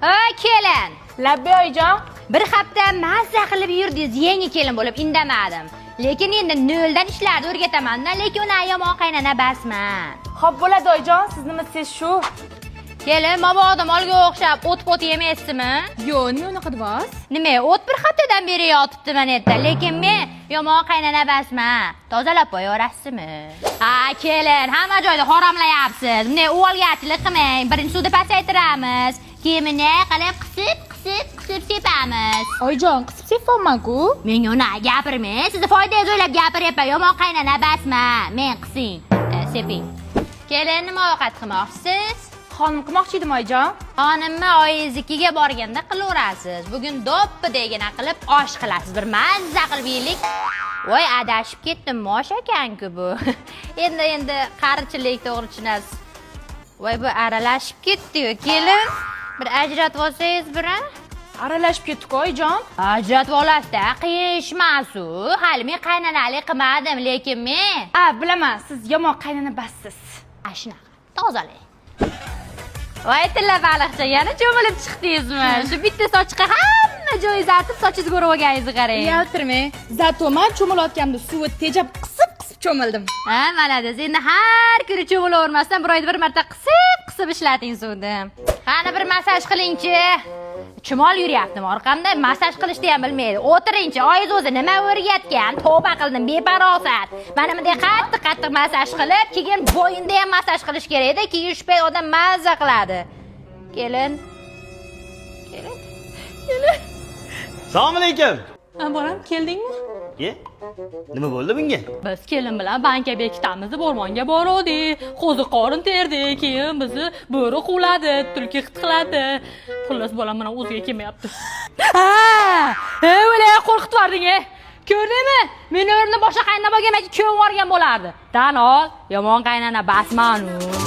Ey kelin. Labbi oyijon. Bir hafta mazza qilib yurdingiz, yangi kelin bo'lib indamadim. Lekin endi noldan ishlarni o'rgataman-da, lekin uni yomon qaynana basman. Xo'p bo'ladi oyijon, siz nima siz shu? Kelin, mabodo molga o'xshab o't-pot yemaysizmi? Yo'q, nima unaqa deysiz? Nima, o't bir haftadan beri yotibdi mana yerda, lekin men yomon qaynana basman. Tozalab qo'yaverasizmi? Ha, kelin, hamma joyda haramlayapsiz. Bunday o'g'ilgarchilik qilmang. Birinchi suvda pasaytiramiz. Kiyimini qilib qisib sepamiz. Oyijon, qisib sepolman-ku. Menga uni gapirmang. Sizni foydangiz o'ylab gapiryapman. Yomon qaynana basman. Men qising, seping. Kelin, nima ovqat qilmoqchisiz? Xonim qilmoqchi edim oyijon. Xonimni oyingiznikiga borganda qilaverasiz. Bugun doppi degina qilib osh qilasiz. Bir mazza qilib yeylik. Voy, adashib ketdim, mosh ekan-ku bu. Endi qarichilik to'g'ri tushunasiz. Voy, bu aralashib ketdi-yu, kelin. Bir ajratib olsangiz bira. Aralashib ketdik oyijon. Ajratib olasiz-da, qiyin ish emas-u. Hali men qaynanalik qilmadim, lekin men. Bilaman, siz yomon qaynana bassiz. Shunaqa. Tozalang. Voy, tilla baliqcha, yana cho'milib chiqdingizmi? Shu bitta sochga hamma joyingiz artib, sochingizni ko'rib olganingizni qarang. Yaltirmang. Zato men cho'milayotganimda suvni tejab qisib cho'mildim. Ha, mana siz endi har kuni cho'milavermasdan bir oyda bir marta qisib ishlating suvni. Qani bir massaj qilingchi. Chumol yuryaptimi orqamda? Massaj qilishni ham bilmaydi. O'tiringchi, oyingiz o'zi nima o'rgatgan? Tavba qildim, beparosat. Mana bunday qattiq massaj qilib, keyin bo'yinda ham massaj qilish kerak edi. Keyin shu payt odam mazza qiladi. Kelin. Assalomu alaykum. Bolam, keldingmi? Nima bo'ldi bunga? Biz kelin bilan banka bekitamiz deb o'rmonga bordik. Qo'zi qorin terdi, keyin bizni bo'ri quvladi, tulki qitqiladi. Xullas bolam mana o'ziga kelmayapti. O'ylay qo'rqitib yubording, ko'rdingmi? Meni o'rnimda boshqa qaynana bo'lgan, kuyov borgan bo'lardi. Tan ol, yomon qaynana basman u.